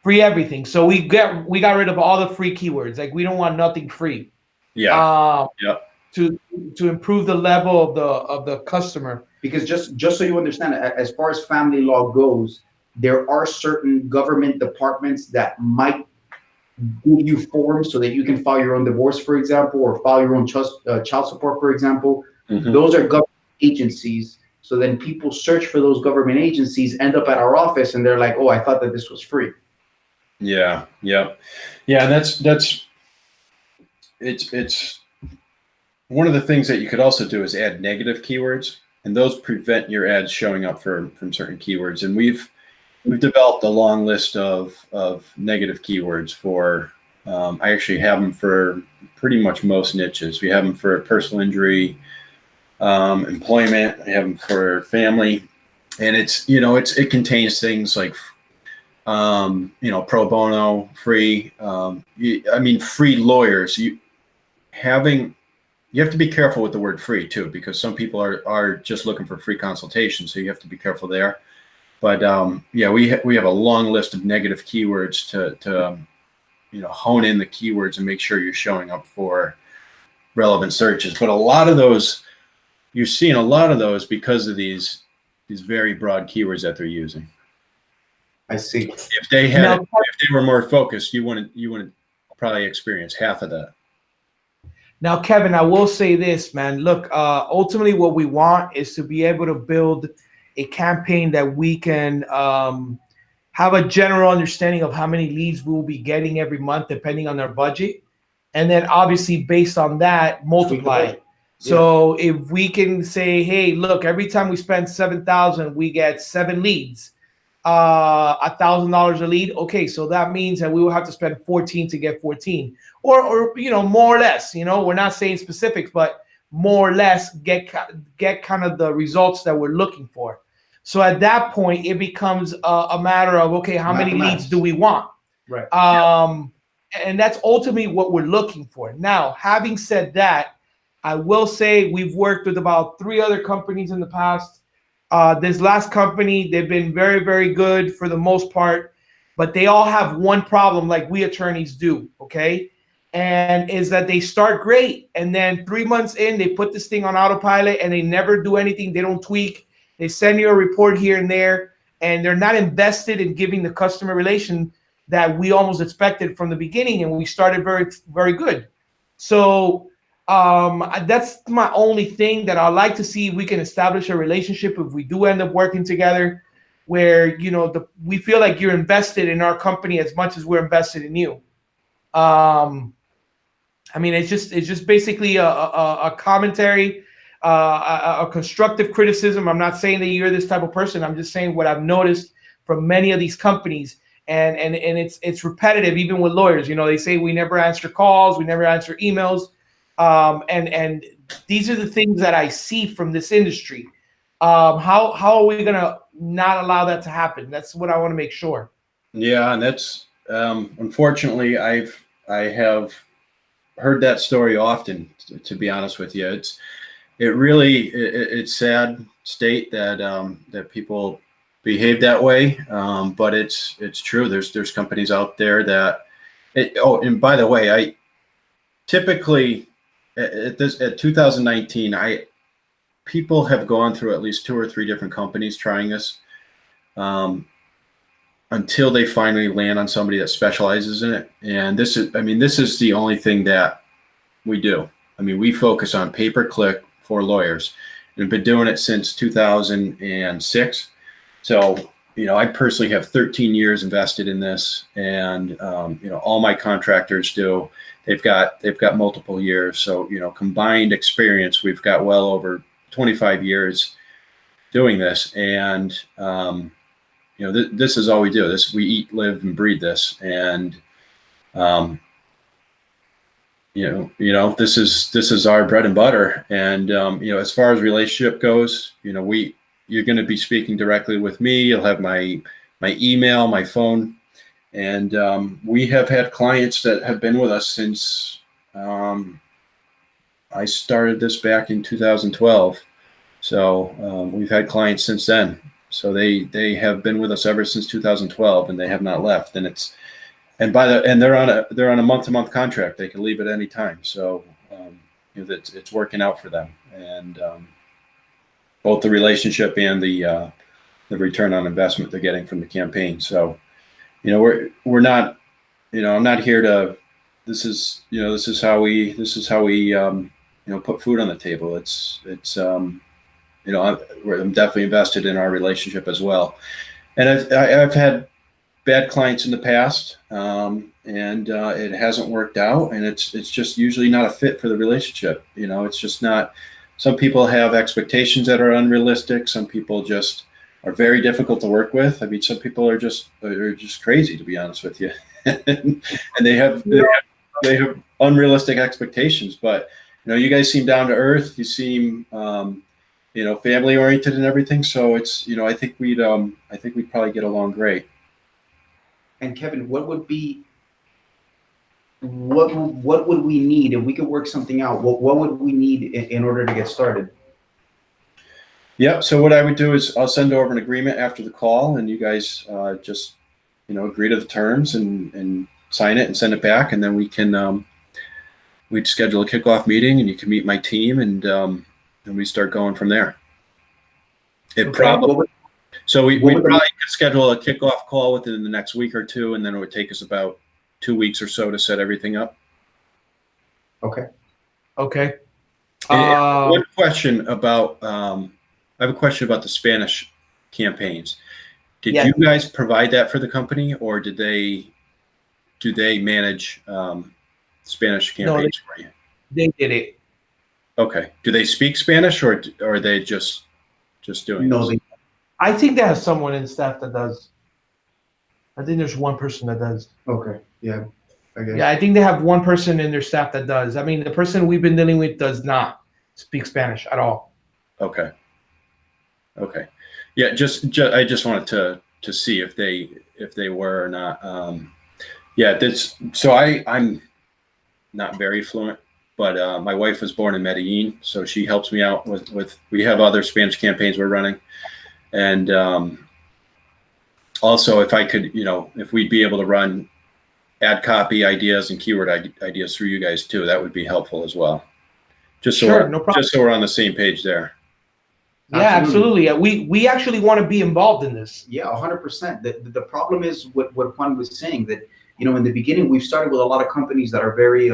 free everything. So we got rid of all the free keywords. Like we don't want nothing free. Yeah. To improve the level of the customer. Because just so you understand, as far as family law goes, there are certain government departments that might give you forms so that you can file your own divorce, for example, or file your own child support, for example. Mm-hmm. Those are government agencies. So then people search for those government agencies, end up at our office, and they're like, "Oh, I thought that this was free." Yeah. That's it's one of the things that you could also do is add negative keywords, and those prevent your ads showing up from certain keywords. And we've developed a long list of negative keywords for. I actually have them for pretty much most niches. We have them for personal injury, employment. I have them for family, and it contains things like pro bono, free. Free lawyers. you have to be careful with the word free too, because some people are just looking for free consultation. So you have to be careful there. But yeah, we have a long list of negative keywords to hone in the keywords and make sure you're showing up for relevant searches. But a lot of those, you're seeing a lot of those because of these very broad keywords that they're using. I see. If they were more focused, you wouldn't probably experience half of that. Now, Kevin, I will say this, man. Look, ultimately, what we want is to be able to build a campaign that we can have a general understanding of how many leads we will be getting every month, depending on our budget, and then obviously based on that, multiply it. So if we can say, hey, look, every time we spend 7,000, we get 7 leads, $1,000 a lead. Okay, so that means that we will have to spend 14 to get 14, or more or less. We're not saying specifics, but more or less get kind of the results that we're looking for. So at that point, it becomes a matter of, okay, how many leads do we want? Right. And that's ultimately what we're looking for. Now, having said that, I will say we've worked with about 3 other companies in the past. This last company, they've been very, very good for the most part, but they all have one problem like we attorneys do, okay? And is that they start great, and then 3 months in, they put this thing on autopilot and they never do anything. They don't tweak. They send you a report here and there, and they're not invested in giving the customer relation that we almost expected from the beginning, and we started very, very good. So that's my only thing that I'd like to see if we can establish a relationship if we do end up working together, where we feel like you're invested in our company as much as we're invested in you. I mean, it's just basically a commentary, a constructive criticism. I'm not saying that you're this type of person. I'm just saying what I've noticed from many of these companies, and it's repetitive, even with lawyers. They say we never answer calls, we never answer emails. And these are the things that I see from this industry. How are we gonna not allow that to happen? That's what I want to make sure. Yeah, and that's unfortunately I have heard that story often. To be honest with you, it's sad state that that people behave that way. But it's true. There's companies out there that. And by the way, I typically. At 2019, people have gone through at least 2 or 3 different companies trying this until they finally land on somebody that specializes in it. And this is the only thing that we do. I mean, we focus on pay-per-click for lawyers, and been doing it since 2006. So, I personally have 13 years invested in this, and all my contractors do. They've got multiple years. So, combined experience, we've got well over 25 years doing this. And, this is all we do. We eat, live, and breathe this. And, this is our bread and butter. And, as far as relationship goes, you're going to be speaking directly with me. You'll have my email, my phone. And we have had clients that have been with us since I started this back in 2012. So we've had clients since then. So they have been with us ever since 2012, and they have not left. And they're on a month-to-month contract. They can leave at any time. So it's working out for them, and both the relationship and the return on investment they're getting from the campaign. So. We're not, I'm not here to, this is how we put food on the table. I'm definitely invested in our relationship as well. And I've had bad clients in the past, and it hasn't worked out, and it's just usually not a fit for the relationship. It's just not. Some people have expectations that are unrealistic. Some people just are very difficult to work with. I mean, some people are just crazy, to be honest with you, and they have unrealistic expectations. But you guys seem down to earth. You seem family oriented and everything. So it's I think we'd probably get along great. And Kevin, what would be what would we need if we could work something out? What would we need in order to get started? Yep. So what I would do is I'll send over an agreement after the call, and you guys just agree to the terms and sign it and send it back, and then we'd schedule a kickoff meeting, and you can meet my team, and we start going from there. It probably so we probably could schedule a kickoff call within the next week or two, and then it would take us about 2 weeks or so to set everything up. Okay. Okay. One question about I have a question about the Spanish campaigns. Did you guys provide that for the company, or do they manage Spanish campaigns for you? They did it. Okay. Do they speak Spanish, or are they just doing it? I think they have someone in staff that does. I think there's one person that does. Okay. Yeah. I guess. Yeah, I think they have one person in their staff that does. I mean, the person we've been dealing with does not speak Spanish at all. Okay. Okay. Yeah. I just wanted to see if they were or not. So I'm not very fluent, but my wife was born in Medellin, so she helps me out with we have other Spanish campaigns we're running, and also if I could, if we'd be able to run ad copy ideas and keyword ideas through you guys too, that would be helpful as well. Just so we're on the same page there. Yeah, absolutely. We actually want to be involved in this. Yeah, 100%. The problem is what Juan was saying, that in the beginning we've started with a lot of companies that are very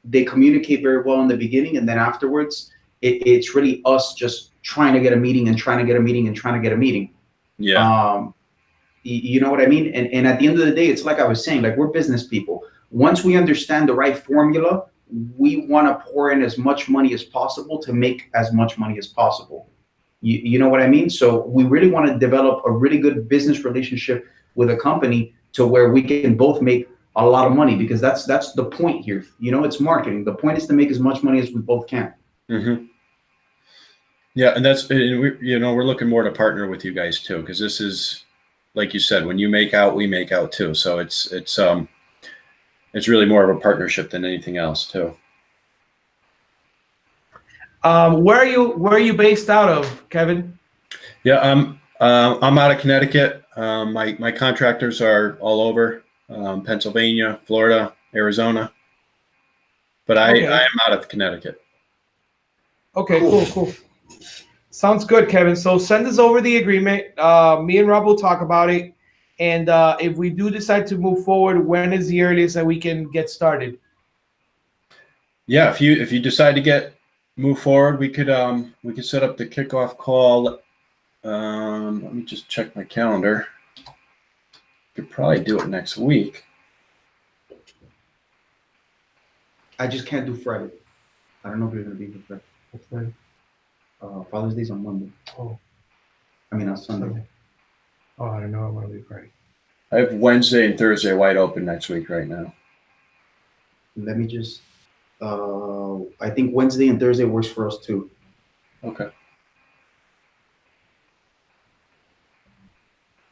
they communicate very well in the beginning, and then afterwards it's really us just trying to get a meeting and trying to get a meeting and trying to get a meeting. Yeah. You know what I mean? And at the end of the day, it's like I was saying, like, we're business people. Once we understand the right formula, we want to pour in as much money as possible to make as much money as possible. You know what I mean? So we really want to develop a really good business relationship with a company to where we can both make a lot of money, because that's the point here. It's marketing. The point is to make as much money as we both can. Mm-hmm. Yeah, and we're looking more to partner with you guys too, because this is, like you said, when you make out, we make out too. So it's really more of a partnership than anything else too. Where are you based out of, Kevin? Yeah, I'm out of Connecticut. My contractors are all over Pennsylvania, Florida, Arizona, but I am out of Connecticut. Okay, cool. Sounds good, Kevin. So send us over the agreement. Me and Rob will talk about it. And if we do decide to move forward, when is the earliest that we can get started? Yeah, if you decide to move forward, we could set up the kickoff call. Let me just check my calendar. Could probably do it next week. I just can't do Friday. I don't know if you're gonna be here Friday. What's Friday? Father's Day's on Monday. Oh. I mean on Sunday. Oh, I don't know. I'm gonna be Friday. I have Wednesday and Thursday wide open next week right now. Let me just. I think Wednesday and Thursday works for us too. Okay.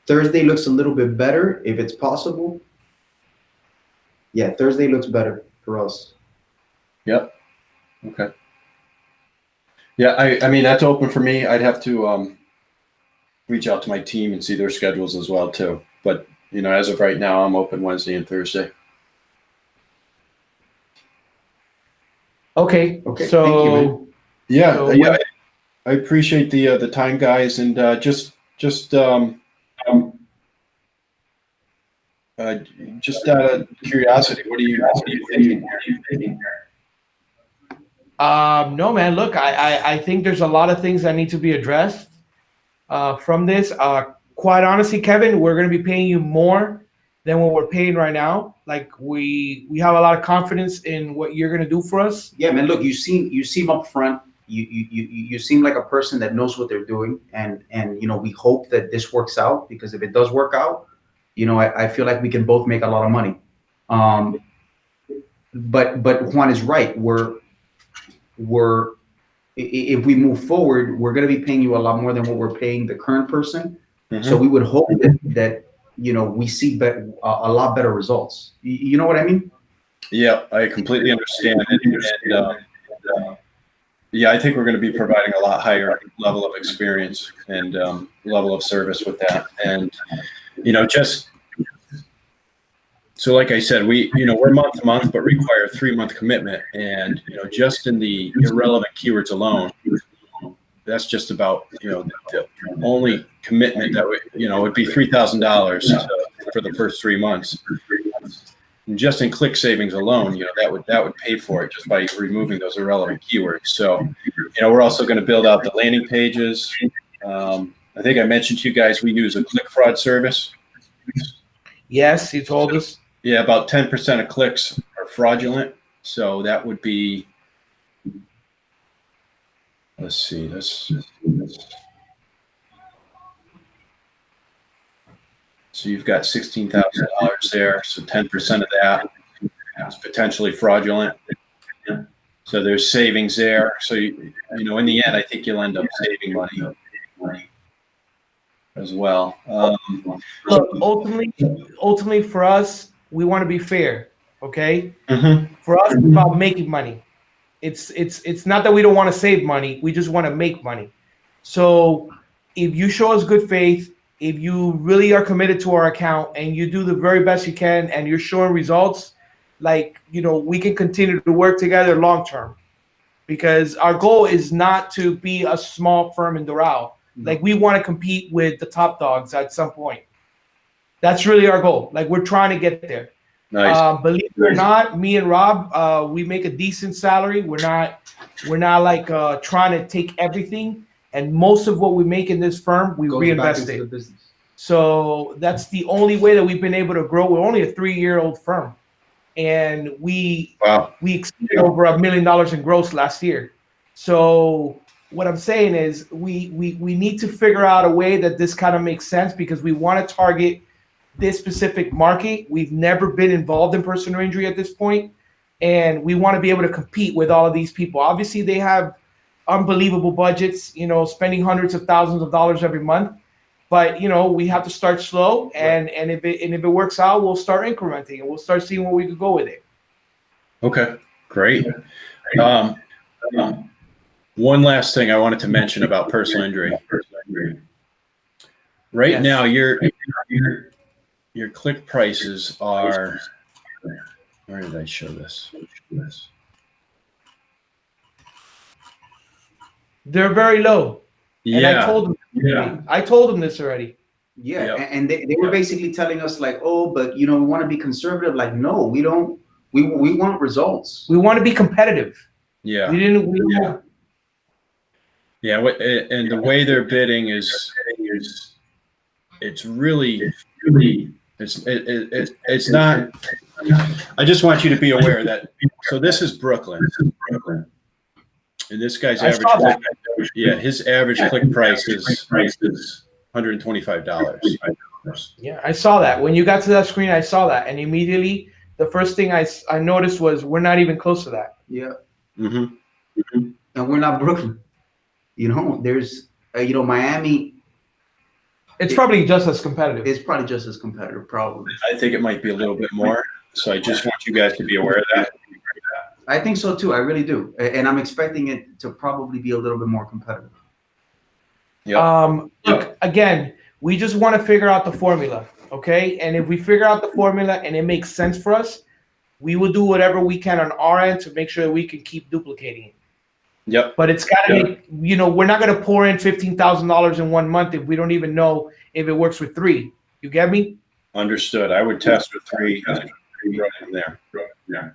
Thursday looks a little bit better if it's possible. Yeah, Thursday looks better for us. Yep. Okay. Yeah, I mean, that's open for me. I'd have to reach out to my team and see their schedules as well too. But as of right now, I'm open Wednesday and Thursday. Okay. So thank you, man. Yeah, I appreciate the time, guys, and just out of curiosity, what do you think? No, man. Look, I think there's a lot of things that need to be addressed from this. Quite honestly, Kevin, we're going to be paying you more than what we're paying right now. Like we have a lot of confidence in what you're going to do for us. Yeah, man. Look, you seem upfront. You seem like a person that knows what they're doing, and we hope that this works out, because if it does work out, I feel like we can both make a lot of money. But Juan is right. If we move forward, we're going to be paying you a lot more than what we're paying the current person. Mm-hmm. So we would hope that we see a lot better results. You know what I mean? Yeah, I completely understand it. Yeah, I think we're going to be providing a lot higher level of experience and level of service with that. And, just so like I said, we're month to month, but require a 3-month commitment. And, just in the irrelevant keywords alone, that's just about, the only commitment that would be $3,000 for the first 3 months. And just in click savings alone, that would pay for it just by removing those irrelevant keywords. So, we're also going to build out the landing pages. I think I mentioned to you guys, we use a click fraud service. Yes, you told us. Yeah, about 10% of clicks are fraudulent. So that would be, let's see, so you've got $16,000 there. So 10% of that is potentially fraudulent. So there's savings there. So, in the end, I think you'll end up saving money as well. Look, ultimately for us, we want to be fair. Okay. Mhm. For us, it's about making money. It's not that we don't want to save money. We just want to make money. So if you show us good faith, if you really are committed to our account and you do the very best you can and you're showing results, we can continue to work together long term, because our goal is not to be a small firm in Doral. Like, we want to compete with the top dogs at some point. That's really our goal. Like, we're trying to get there. Nice. Believe it or not, me and Rob, we make a decent salary. We're not like trying to take everything. And most of what we make in this firm, we reinvest it. So that's the only way that we've been able to grow. We're only a 3-year-old firm, and we exceeded over $1 million in gross last year. So what I'm saying is we need to figure out a way that this kind of makes sense, because we want to target this specific market. We've never been involved in personal injury at this point, and we want to be able to compete with all of these people. Obviously, they have unbelievable budgets, spending hundreds of thousands of dollars every month. But we have to start slow, and if it works out, we'll start incrementing, and we'll start seeing where we could go with it. Okay, great. One last thing I wanted to mention about personal injury. Right now, your click prices are. Where did I show this? They're very low. Yeah. And I told them this already. Yeah. Yep. And they were basically telling us like, oh, but we want to be conservative. Like, no, we don't. We want results. We want to be competitive. Yeah. Yeah. And the way they're bidding is it's really it's not. I just want you to be aware that. So this is Brooklyn. And this guy's average, his average click price is $125. Yeah, I saw that. When you got to that screen, I saw that. And immediately, the first thing I noticed was we're not even close to that. Yeah. Mm-hmm. And we're not Brooklyn. There's, Miami. It's probably just as competitive. It's probably just as competitive, probably. I think it might be a little bit more. So I just want you guys to be aware of that. I think so too. I really do, and I'm expecting it to probably be a little bit more competitive. Yeah. Look, again, we just want to figure out the formula, okay? And if we figure out the formula and it makes sense for us, we will do whatever we can on our end to make sure that we can keep duplicating it. Yep. But it's got to make, we're not going to pour in $15,000 in 1 month if we don't even know if it works with 3. You get me? Understood. I would test with 3 right in there. Yeah.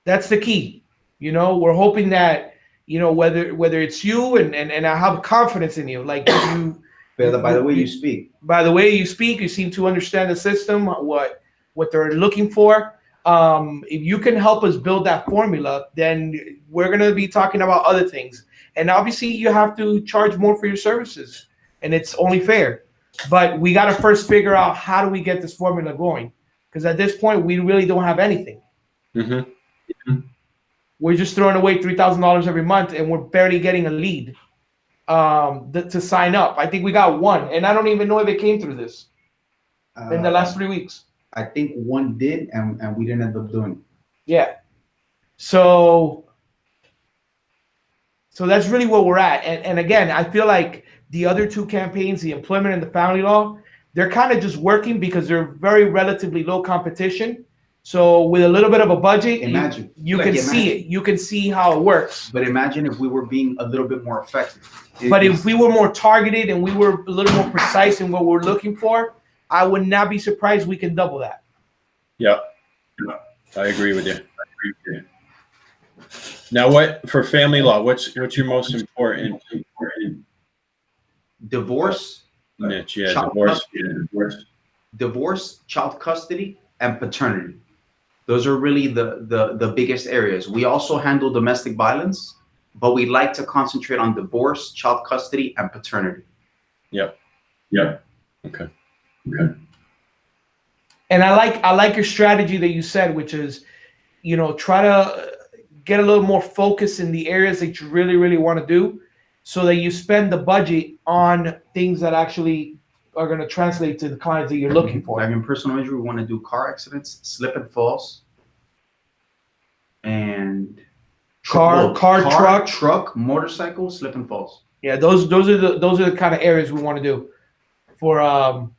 That's the key. We're hoping that, whether it's you and I have confidence in you, like you. By the way you speak. By the way you speak, you seem to understand the system, what they're looking for. If you can help us build that formula, then we're going to be talking about other things. And obviously you have to charge more for your services, and it's only fair. But we got to first figure out, how do we get this formula going? Because at this point, we really don't have anything. Mm-hmm. We're just throwing away $3,000 every month, and we're barely getting a lead to sign up. I think we got 1, and I don't even know if it came through this in the last 3 weeks. I think 1 did, and we didn't end up doing it. Yeah. So that's really where we're at. And again, I feel like the other two campaigns, the employment and the family law, they're kind of just working because they're very relatively low competition. So with a little bit of a budget, Imagine. you Like, can see it. You can see how it works. But imagine if we were being a little bit more effective. But if we were more targeted and we were a little more precise in what we're looking for, I would not be surprised we can double that. Yeah, I agree with you. Now, what for family law? What's your most important divorce, niche? Yeah, child divorce. custody, divorce, child custody, and paternity. Those are really the biggest areas. We also handle domestic violence, but we like to concentrate on divorce, child custody, and paternity. Yep. Okay. And I like your strategy that you said, which is, try to get a little more focus in the areas that you really, really want to do, so that you spend the budget on things that actually are going to translate to the clients that you're looking for. Like in personal injury, we want to do car accidents, slip and falls, and Car, truck, motorcycle, slip and falls. Yeah, those are the kind of areas we want to do for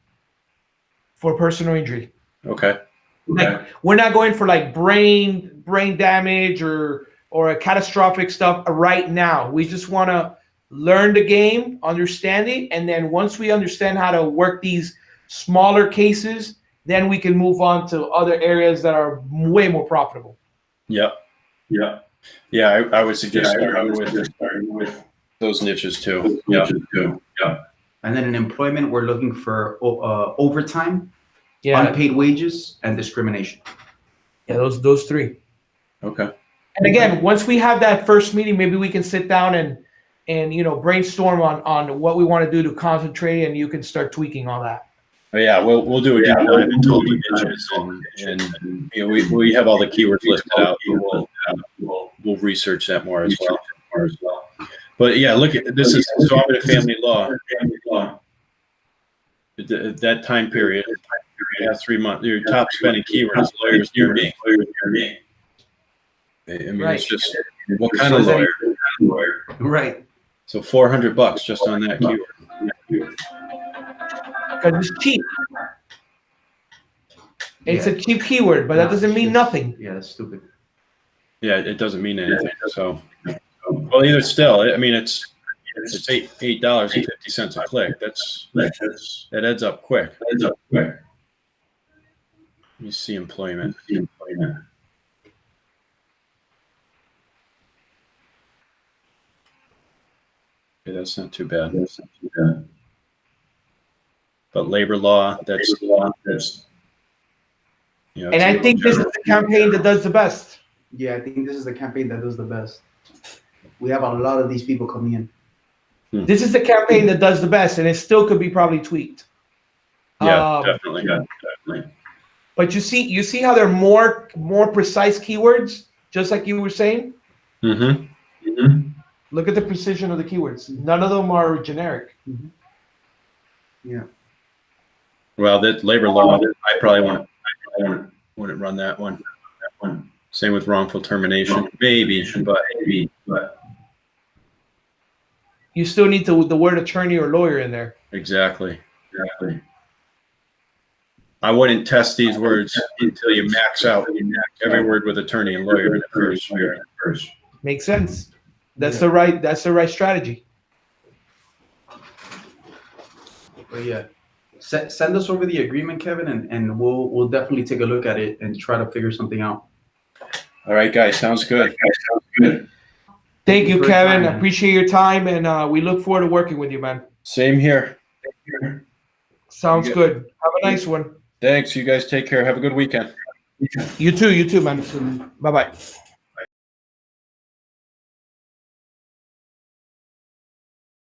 personal injury. Okay. Like, we're not going for like brain damage or a catastrophic stuff right now. We just want to learn the game, understand it, and then once we understand how to work these smaller cases, then we can move on to other areas that are way more profitable. Yep. Yeah, I would suggest starting with those niches too. Yeah. And then in employment, we're looking for overtime, Yeah, unpaid wages, and discrimination. yeah, those three. Okay. And again, once we have that first meeting, maybe we can sit down and brainstorm on what we want to do to concentrate, and you can start tweaking all that. Oh, yeah, we'll do a deep dive into all the niches, and we have all the keywords listed out. We'll research that more as well. But yeah, look at this is so I'm in family law. That time period, 3 months. Your top spending keywords, lawyers near me. I mean, Right. it's just what kind of lawyer? Right. So $400 just on that keyword. Because it's cheap. It's a cheap keyword, but that doesn't mean nothing. Yeah, that's stupid. Yeah, it doesn't mean anything. So, well, either still, I mean, it's $8.50 a click. That adds up quick. You see employment. Okay, that's not too bad. But labor law, that's And I think this is the campaign that does the best. Yeah, I think this is the campaign that does the best. We have a lot of these people coming in. This is the campaign that does the best, and it still could be probably tweaked. definitely. But you see how they're more precise keywords, just like you were saying. Look at the precision of the keywords. None of them are generic. Yeah. Well, that labor law, I probably wouldn't run that one. Same with wrongful termination, maybe, but You still need the word attorney or lawyer in there. exactly. I wouldn't test these words until you max out every word with attorney and lawyer in the first. Makes sense. That's the right strategy. But yeah, send us over the agreement, Kevin, and we'll definitely take a look at it and try to figure something out. All right, guys, sounds good. Thank you, for your Kevin. time. I appreciate your time, and we look forward to working with you, man. Same here. Sounds good. Have a nice one. Thanks. You guys take care. Have a good weekend. You too, man. Bye-bye.